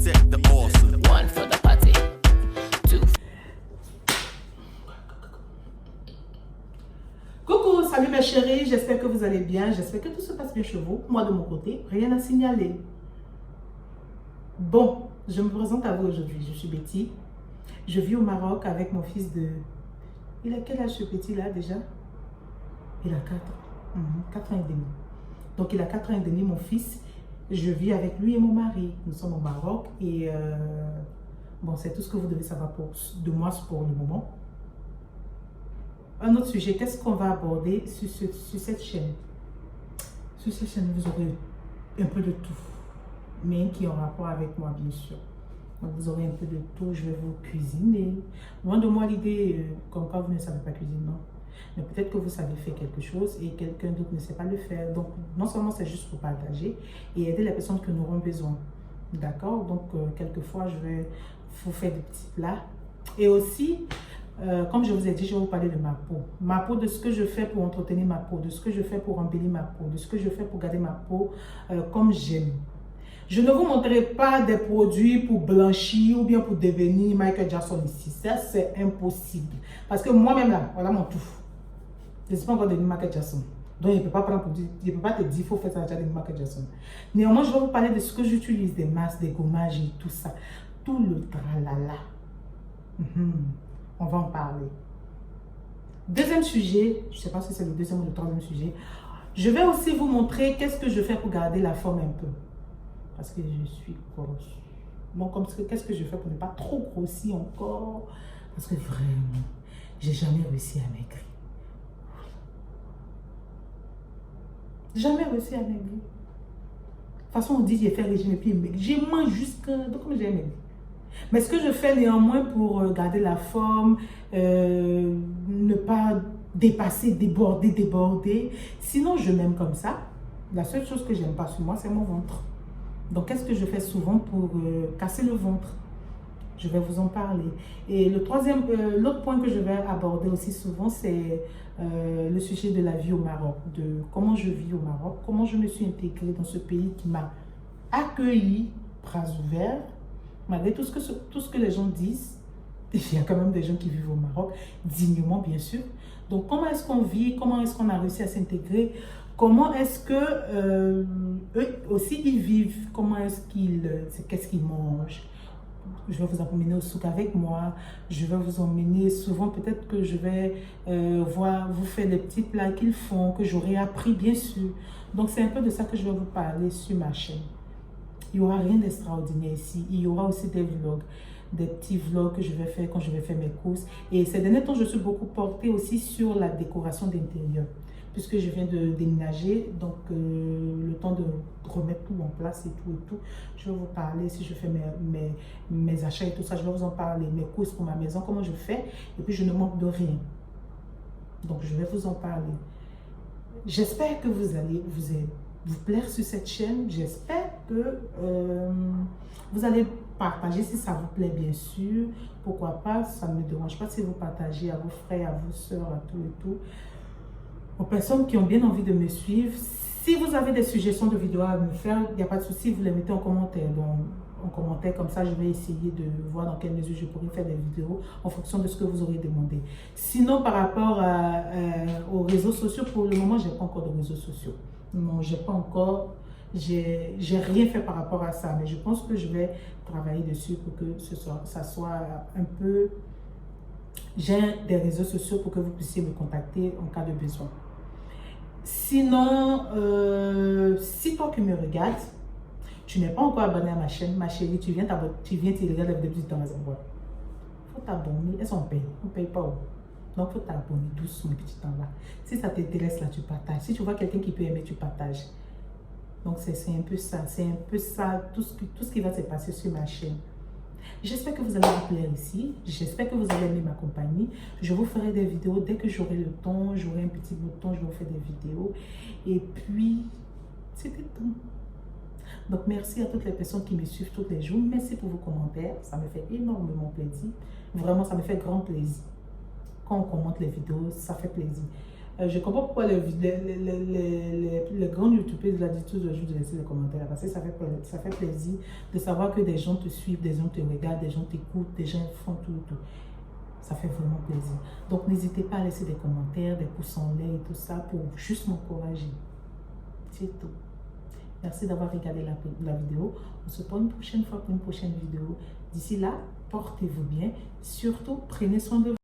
protect the awesome. One for the party. Two. Coucou, salut mes chéris, j'espère que vous allez bien, j'espère que tout se passe bien chez vous. Moi de mon côté, rien à signaler. Bon, je me présente à vous aujourd'hui, je suis Betty. Je vis au Maroc avec mon fils de... Il a quel âge ce petit là déjà? Il a 4 ans. 4 ans et demi. Donc il a 4 ans et demi, mon fils. Je vis avec lui et mon mari. Nous sommes au Maroc et bon, c'est tout ce que vous devez savoir de moi pour le moment. Un autre sujet, qu'est-ce qu'on va aborder sur cette chaîne? Sur cette chaîne, vous aurez un peu de tout, mais qui est en rapport avec moi, bien sûr. Donc, vous aurez un peu de tout, je vais vous cuisiner. Loin de moi l'idée, comme quand vous ne savez pas cuisiner, non. Mais peut-être que vous savez faire quelque chose et quelqu'un d'autre ne sait pas le faire. Donc, non seulement c'est juste pour partager et aider les personnes qui en auront besoin. D'accord? Donc, quelquefois, je vais vous faire des petits plats. Et aussi, comme je vous ai dit, je vais vous parler de ma peau. Ma peau, de ce que je fais pour entretenir ma peau, de ce que je fais pour embellir ma peau, de ce que je fais pour garder ma peau comme j'aime. Je ne vous montrerai pas des produits pour blanchir ou bien pour devenir Michael Jackson ici. Ça, c'est impossible. Parce que moi-même, là, voilà mon tout. Je ne suis pas encore devenu Michael Jackson. Donc, il ne peut pas prendre pour dire, il ne peut pas te dire, il faut faire ça déjà de Michael Jackson. Néanmoins, je vais vous parler de ce que j'utilise, des masques, des gommages et tout ça. Tout le tralala. On va en parler. Deuxième sujet, je ne sais pas si c'est le deuxième ou le troisième sujet. Je vais aussi vous montrer qu'est-ce que je fais pour garder la forme un peu. Parce que je suis grosse. Bon, comme qu'est-ce que je fais pour ne pas trop grossir encore? Parce que vraiment, j'ai jamais réussi à maigrir. Jamais réussi à maigrir. De toute façon, on dit j'ai fait régime et puis j'ai mangé jusqu'à... Donc, comme j'ai maigri. Mais ce que je fais néanmoins pour garder la forme, ne pas dépasser, déborder. Sinon, je m'aime comme ça. La seule chose que j'aime pas sur moi, c'est mon ventre. Donc, qu'est-ce que je fais souvent pour casser le ventre? Je vais vous en parler. Et l'autre point que je vais aborder aussi souvent, c'est le sujet de la vie au Maroc, de comment je vis au Maroc, comment je me suis intégrée dans ce pays qui m'a accueilli, bras ouverts, malgré tout ce que les gens disent. Il y a quand même des gens qui vivent au Maroc, dignement bien sûr. Donc, comment est-ce qu'on vit, comment est-ce qu'on a réussi à s'intégrer? Comment est-ce que eux aussi ils vivent? Comment est-ce qu'est-ce qu'ils mangent? Je vais vous emmener au souk avec moi. Je vais vous emmener souvent, peut-être que je vais vous faire des petits plats qu'ils font, que j'aurais appris bien sûr. Donc c'est un peu de ça que je vais vous parler sur ma chaîne. Il n'y aura rien d'extraordinaire ici. Il y aura aussi des vlogs, des petits vlogs que je vais faire quand je vais faire mes courses. Et ces derniers temps, je suis beaucoup portée aussi sur la décoration d'intérieur. Puisque je viens de déménager, donc le temps de remettre tout en place et tout, je vais vous parler, si je fais mes achats et tout ça, je vais vous en parler, mes courses pour ma maison, comment je fais, et puis je ne manque de rien. Donc je vais vous en parler. J'espère que vous allez vous plaire sur cette chaîne, j'espère que vous allez partager si ça vous plaît bien sûr, pourquoi pas, ça ne me dérange pas si vous partagez à vos frères, à vos soeurs, à tout et tout. Aux personnes qui ont bien envie de me suivre, si vous avez des suggestions de vidéos à me faire, il n'y a pas de souci, vous les mettez en commentaire. Donc, en commentaire, comme ça, je vais essayer de voir dans quelle mesure je pourrais faire des vidéos en fonction de ce que vous aurez demandé. Sinon, par rapport aux réseaux sociaux, pour le moment, je n'ai pas encore de réseaux sociaux. Non, j'ai pas encore, j'ai rien fait par rapport à ça, mais je pense que je vais travailler dessus pour que ça soit un peu... J'ai des réseaux sociaux pour que vous puissiez me contacter en cas de besoin. Sinon, si toi qui me regardes, tu n'es pas encore abonné à ma chaîne, ma chérie, tu viens t'y regarder des petits temps à il faut t'abonner. Est-ce qu'on paye? On ne paye pas. Donc, il faut t'abonner doucement, petit temps là. Si ça t'intéresse là, tu partages. Si tu vois quelqu'un qui peut aimer, tu partages. Donc, c'est un peu ça. C'est un peu ça, tout ce qui va se passer sur ma chaîne. J'espère que vous allez vous plaire ici. J'espère que vous allez aimer ma compagnie. Je vous ferai des vidéos dès que j'aurai le temps. J'aurai un petit bout de temps, je vais vous faire des vidéos. Et puis, c'était tout. Donc, merci à toutes les personnes qui me suivent tous les jours. Merci pour vos commentaires. Ça me fait énormément plaisir. Vraiment, ça me fait grand plaisir. Quand on commente les vidéos, ça fait plaisir. Je comprends pourquoi les grands youtubeurs là disent toujours de laisser des commentaires parce que ça fait plaisir de savoir que des gens te suivent, des gens te regardent, des gens t'écoutent, des gens font tout. Ça fait vraiment plaisir. Donc n'hésitez pas à laisser des commentaires, des pouces en l'air et tout ça pour juste m'encourager. C'est tout. Merci d'avoir regardé la vidéo. On se voit une prochaine fois pour une prochaine vidéo. D'ici là, portez-vous bien. Surtout, prenez soin de vous.